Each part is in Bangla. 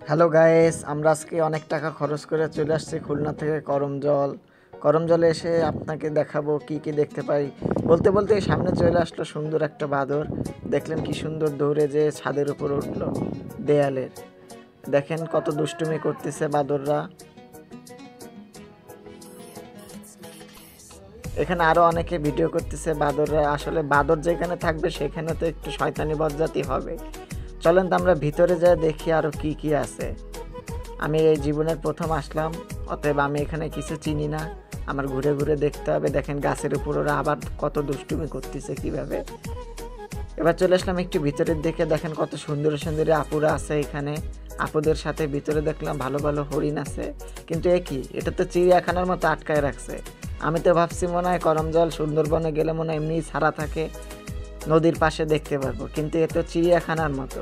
হ্যালো গাইস, আমরা আজকে অনেক টাকা খরচ করে চলে আসছি খুলনা থেকে করমজলে এসে আপনাকে দেখাবো কি কি দেখতে পাই। বলতে বলতে সামনে চলে আসলো সুন্দর একটা বাদর। দেখলেন কি সুন্দর দৌড়ে যে ছাদের উপর উঠলো দেয়ালের। দেখেন কত দুষ্টুমি করতেছে বাদররা। এখানে আরো অনেকে ভিডিও করতেছে বাদররা। আসলে বাদর যেখানে থাকবে সেখানে তো একটু শয়তানি বজ্জাতি হবে। চলেন তো আমরা ভিতরে যাই, দেখি আরো কি কি আছে। আমি এই জীবনের প্রথম আসলাম, অতএব আমি এখানে কিছু চিনি না, আমার ঘুরে ঘুরে দেখতে হবে। দেখেন গাছের উপর ওরা আবার কত দুষ্টুমি করতেছে কিভাবে। এবার চলে আসলাম একটু ভিতরের দিকে। দেখেন কত সুন্দর সুন্দর আপুরা আছে এখানে। আপুদের সাথে ভিতরে দেখলাম ভালো ভালো হরিণ আছে, কিন্তু এটা তো চিড়িয়াখানার মতো আটকায় রাখছে। আমি তো ভাবছি মনে হয় করমজল সুন্দরবনে গেলে মনে হয় এমনি ছাড়া থাকে, নদীর পাশে দেখতে পারবো, কিন্তু এ তো চিড়িয়াখানার মতো।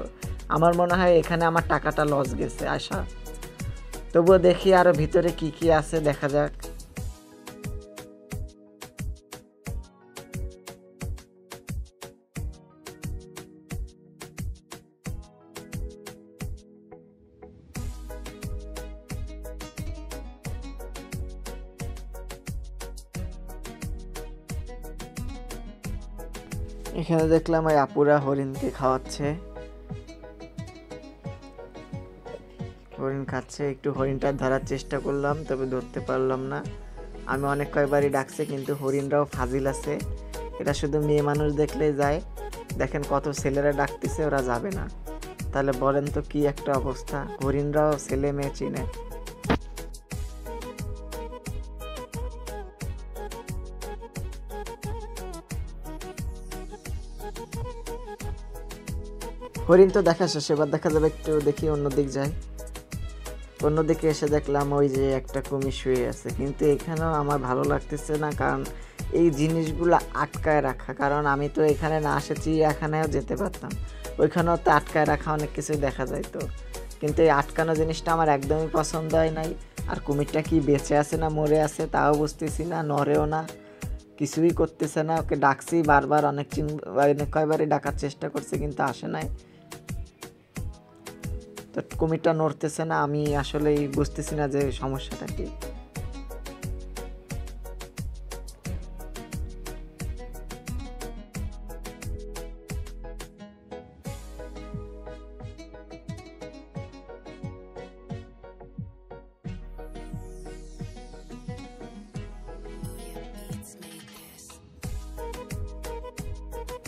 আমার মনে হয় এখানে আমার টাকাটা লস গেছে আসা। তবুও দেখি আরো ভিতরে কি কি আছে, দেখা যাক। এখানে দেখলাম ওই আপুরা হরিণকে খাওয়াচ্ছে, হরিণ খাচ্ছে। একটু হরিণটা ধরার চেষ্টা করলাম, তবে ধরতে পারলাম না। আমি অনেক কয়েকবারই ডাকছি, কিন্তু হরিণরাও ফাজিল আছে। এটা শুধু মেয়ে মানুষ দেখলেই যায়। দেখেন কত ছেলেরা ডাকতেছে, ওরা যাবে না। তাহলে বলেন তো কি একটা অবস্থা, হরিণরাও ছেলে মেয়ে চিনে। হরিণ তো দেখা শেষ, এবার দেখা যাবে একটু দেখি অন্যদিক যাই। অন্যদিকে এসে দেখলাম ওই যে একটা কুমির শুয়ে আছে, কিন্তু এখানেও আমার ভালো লাগতেছে না, কারণ এই জিনিসগুলো আটকায় রাখা। কারণ আমি তো এখানে না এসেছি, এখানেও যেতে পারতাম, ওইখানেও তো আটকায় রাখা অনেক কিছু দেখা যায় তো। কিন্তু এই আটকানো জিনিসটা আমার একদমই পছন্দ হয় নাই। আর কুমিরটা কি বেঁচে আছে না মরে আছে তাও বুঝতেছি না, নড়েও না, কিছুই করতেছে না। ওকে ডাকছি বারবার, অনেক কয়বারই ডাকার চেষ্টা করছে, কিন্তু আসে নাই। তো কুমিরটা নড়তেছে না, আমি আসলেই বুঝতেছি না যে সমস্যাটা কি।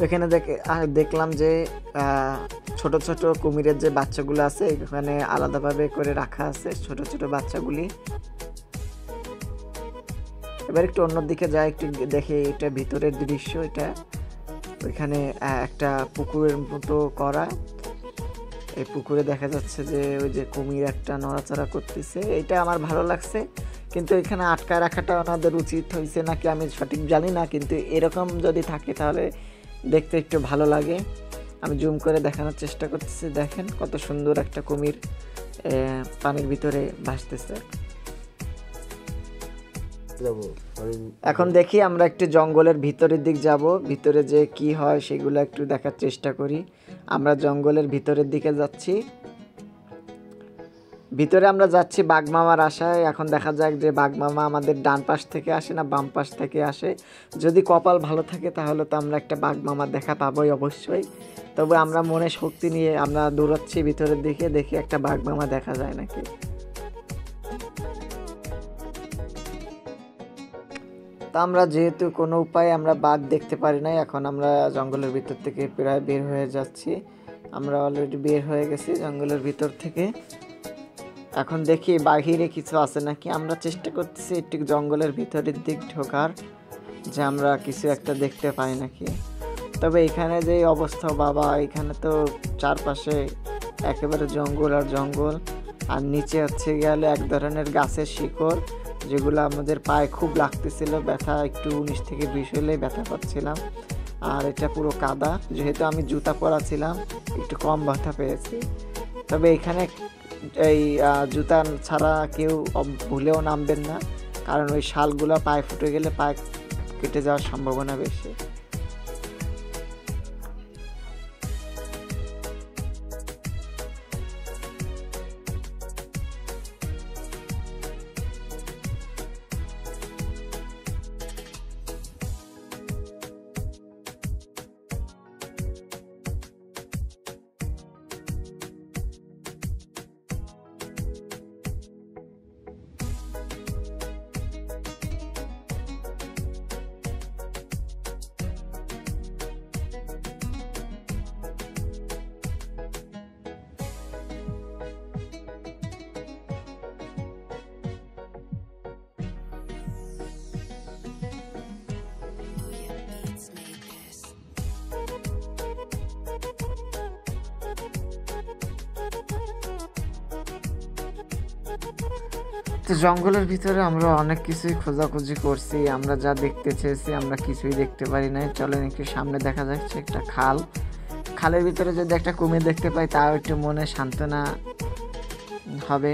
এখানে দেখলাম যে ছোট ছোট কুমিরের যে বাচ্চাগুলো আছে এখানে আলাদাভাবে করে রাখা আছে, ছোট ছোট বাচ্চাগুলি। এবার একটু অন্যদিকে যাই, একটু দেখে এটা ভিতরের দৃশ্য। এটা ওইখানে একটা পুকুরের মতো করা, এই পুকুরে দেখা যাচ্ছে যে ওই যে কুমির একটা নড়াচড়া করতেছে, এটা আমার ভালো লাগছে। কিন্তু এখানে আটকায় রাখাটা ওনাদের উচিত হয়েছে নাকি আমি সঠিক জানি না, কিন্তু এরকম যদি থাকে তাহলে দেখতে একটু ভালো লাগে। আমি জুম করে দেখানোর চেষ্টা করতেছি। দেখেন কত সুন্দর একটা কুমির পানির ভিতরে ভাসতেছে। এখন দেখি আমরা একটু জঙ্গলের ভিতরের দিক যাব, ভিতরে যে কি হয় সেগুলো একটু দেখার চেষ্টা করি। আমরা জঙ্গলের ভিতরের দিকে যাচ্ছি, ভিতরে আমরা যাচ্ছি বাঘমামার আশায়। এখন দেখা যাক যে বাঘমামা আমাদের ডান পাশ থেকে আসে না বাম পাশ থেকে আসে। যদি কপাল ভালো থাকে তাহলে তো আমরা একটা বাঘমামার দেখা পাবোই অবশ্যই। তবে আমরা মনে শক্তি নিয়ে আমরা দৌড়াচ্ছি ভিতরের দিকে, দেখি একটা বাঘমামা দেখা যায় নাকি। তা আমরা যেহেতু কোনো উপায়ে আমরা বাঘ দেখতে পারি নাই, এখন আমরা জঙ্গলের ভিতর থেকে প্রায় বের হয়ে যাচ্ছি। আমরা অলরেডি বের হয়ে গেছি জঙ্গলের ভিতর থেকে। এখন দেখি বাহিরে কিছু আছে নাকি। আমরা চেষ্টা করতেছি একটু জঙ্গলের ভিতরের দিক ঢোকার, যে আমরা কিছু একটা দেখতে পাই নাকি। তবে এখানে যে অবস্থা বাবা, এখানে তো চারপাশে একেবারে জঙ্গল আর জঙ্গল, আর নিচে হচ্ছে গেলে এক ধরনের গাছের শিকড়, যেগুলো আমাদের পায়ে খুব লাগতেছিল, ব্যথা একটু 19 থেকে 20 হলেই ব্যথা পাচ্ছিলাম। আর এটা পুরো কাদা, যেহেতু আমি জুতা পরা ছিলাম একটু কম ব্যথা পেয়েছি। তবে এখানে এই জুতা ছাড়া কেউ ভুলেও নামবেন না, কারণ ওই শালগুলো পায়ে ফুটে গেলে পায়ে কেটে যাওয়ার সম্ভাবনা বেশি। তো জঙ্গলের ভিতরে আমরা অনেক কিছুই খোঁজাখুঁজি করছি, আমরা যা দেখতে চেয়েছি আমরা কিছুই দেখতে পারি নাই। চলেন একটু সামনে দেখা যাচ্ছে একটা খাল, খালের ভিতরে যদি একটা কুমির দেখতে পাই তাও একটু মনে সান্ত্বনা হবে।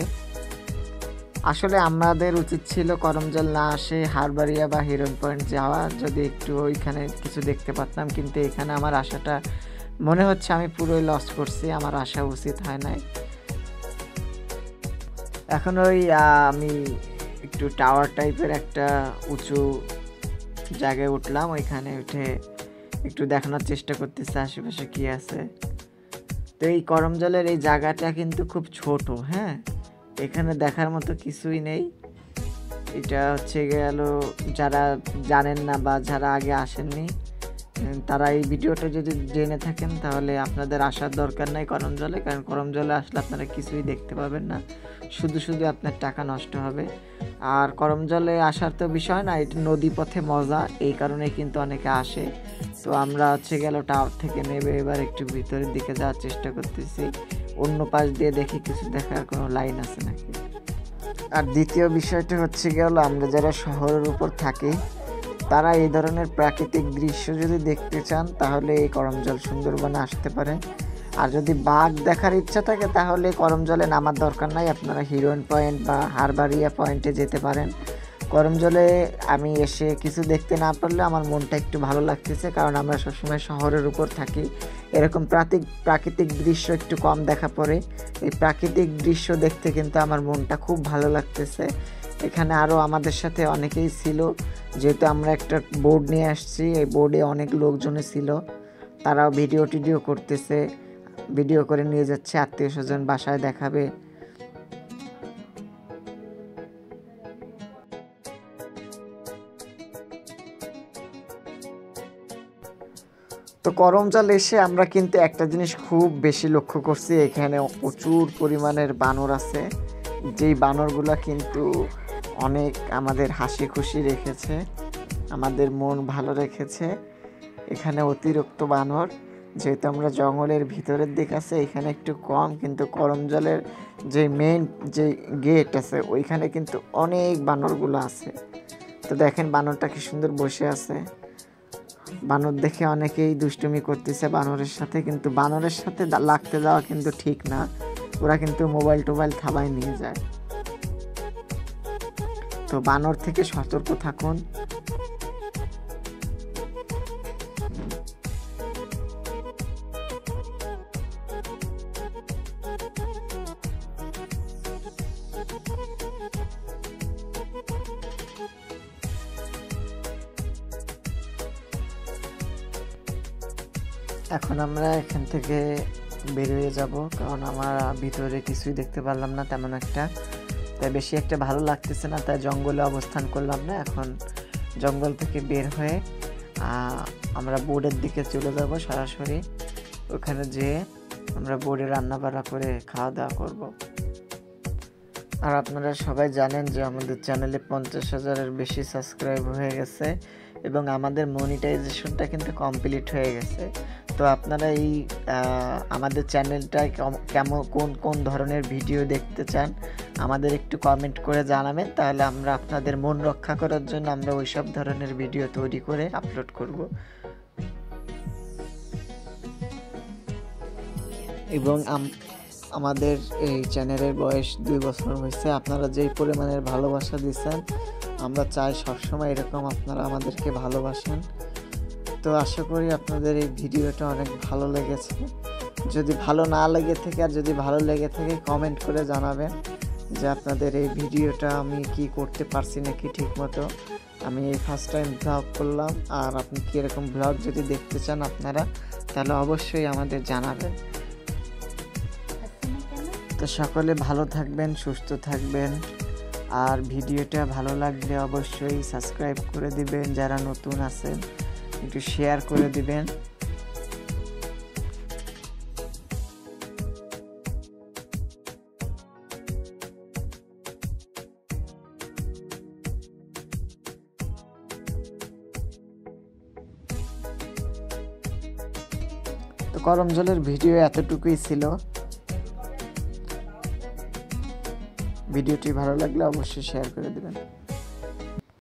আসলে আমাদের উচিত ছিল করমজল না আসে হারবাড়িয়া বা হিরন পয়েন্ট যাওয়া, যদি একটু ওইখানে কিছু দেখতে পারতাম, কিন্তু এখানে আমার আশাটা মনে হচ্ছে আমি পুরোই লস করছি, আমার আসা উচিত হয় নাই। এখন ওই আমি একটু টাওয়ার টাইপের একটা উঁচু জায়গায় উঠলাম, ওইখানে উঠে একটু দেখানোর চেষ্টা করতেছে আশেপাশে কি আছে। তো এই করমজলের এই জায়গাটা কিন্তু খুব ছোট, হ্যাঁ, এখানে দেখার মতো কিছুই নেই। এটা হচ্ছে গেল যারা জানেন না বা যারা আগে আসেননি তারা এই ভিডিওটা যদি জেনে থাকেন তাহলে আপনাদের আসার দরকার নাই করমজলে, কারণ করমজলে আসলে আপনারা কিছুই দেখতে পাবেন না, শুধু শুধু আপনার টাকা নষ্ট হবে। আর করমজলে আসার তো বিষয় না, এটা নদী পথে মজা, এই কারণে কিন্তু অনেকে আসে। তো আমরা হচ্ছে গেল টাওয়ার থেকে নেবে এবার একটু ভিতরের দিকে যাওয়ার চেষ্টা করতেছি, অন্য পাশ দিয়ে দেখি কিছু দেখার কোনো লাইন আছে নাকি। আর দ্বিতীয় বিষয়টা হচ্ছে গেল আমরা যারা শহরের উপর থাকি তারা এই ধরনের প্রাকৃতিক দৃশ্য যদি দেখতে চান তাহলে এই করমজল সুন্দরবনে আসতে পারেন। আর যদি বাঘ দেখার ইচ্ছা থাকে তাহলে করমজলে নামার দরকার নাই, আপনারা হিরোইন পয়েন্ট বা হারবাড়িয়া পয়েন্টে যেতে পারেন। করমজলে আমি এসে কিছু দেখতে না পারলে আমার মনটা একটু ভালো লাগতেছে, কারণ আমরা সবসময় শহরের উপর থাকি, এরকম প্রাকৃতিক দৃশ্য একটু কম দেখা পড়ে। এই প্রাকৃতিক দৃশ্য দেখতে কিন্তু আমার মনটা খুব ভালো লাগতেছে। এখানে আরও আমাদের সাথে অনেকেই ছিল, যেহেতু আমরা একটা বোর্ড নিয়ে আসছি, এই বোর্ডে অনেক লোকজনই ছিল, তারাও ভিডিও করতেছে, ভিডিও করে নিয়ে যাচ্ছে আত্মীয় স্বজন বাসায় দেখাবে। তো করমজল এসে আমরা কিন্তু একটা জিনিস খুব বেশি লক্ষ্য করছি, এখানে প্রচুর পরিমাণের বানর আছে, যেই বানরগুলা কিন্তু অনেক আমাদের হাসি খুশি রেখেছে, আমাদের মন ভালো রেখেছে। এখানে অতিরিক্ত বানর, যেহেতু আমরা জঙ্গলের ভিতরের দিক আছে এখানে একটু কম, কিন্তু করমজলের যে মেইন যে গেট আছে ওইখানে কিন্তু অনেক বানরগুলো আছে। তো দেখেন বানরটা কি সুন্দর বসে আছে, বানর দেখে অনেকেই দুষ্টুমি করতেছে বানরের সাথে, কিন্তু বানরের সাথে লাগতে যাওয়া কিন্তু ঠিক না, ওরা কিন্তু মোবাইল টোবাইল থাবায় নিয়ে যায়। তো বানর থেকে সতর্ক থাকুন। এখন আমরা এখান থেকে বের হয়ে যাব, কারণ আমরা ভিতরে কিছুই দেখতে পারলাম না তেমন একটা, তাই বেশি একটা ভালো লাগতেছে না, তাই জঙ্গলে অবস্থান করলাম না। এখন জঙ্গল থেকে বের হয়ে আমরা বোর্ডের দিকে চলে যাব সরাসরি, ওখানে যেয়ে আমরা বোর্ডে রান্না বান্না করে খাওয়া দাওয়া করব। আর আপনারা সবাই জানেন যে আমাদের চ্যানেলে 50,000-এর বেশি সাবস্ক্রাইব হয়ে গেছে এবং আমাদের মনিটাইজেশনটা কিন্তু কমপ্লিট হয়ে গেছে। তো আপনারা এই আমাদের চ্যানেলটায় কেমন কোন ধরনের ভিডিও দেখতে চান আমাদের একটু কমেন্ট করে জানাবেন, তাহলে আমরা আপনাদের মন রক্ষা করার জন্য আমরা ওই সব ধরনের ভিডিও তৈরি করে আপলোড করব। এবং আমাদের এই চ্যানেলের বয়স 2 বছর হয়েছে, আপনারা যেই পরিমাণের ভালোবাসা দিচ্ছেন আমরা চাই সবসময় এরকম আপনারা আমাদেরকে ভালোবাসেন। তো আশা করি আপনাদের এই ভিডিওটা অনেক ভালো লেগেছে, যদি ভালো না লেগে থাকে আর যদি ভালো লেগে থাকে কমেন্ট করে জানাবেন যে আপনাদের এই ভিডিওটা আমি কি করতে পারছি নাকি ঠিক মতো। আমি এই ফার্স্ট টাইম ব্লগ করলাম, আর আপনি কি এরকম ব্লগ যদি দেখতে চান আপনারা তাহলে অবশ্যই আমাদের জানাবেন। তো সকলে ভালো থাকবেন, সুস্থ থাকবেন, আর ভিডিওটা ভালো লাগলে অবশ্যই সাবস্ক্রাইব করে দিবেন, যারা নতুন আছেন একটু শেয়ার করে দিবেন। তো করমজলের ভিডিও এতটুকুই ছিল। ভিডিওটি ভালো লাগলে অবশ্যই শেয়ার করে দেবেন।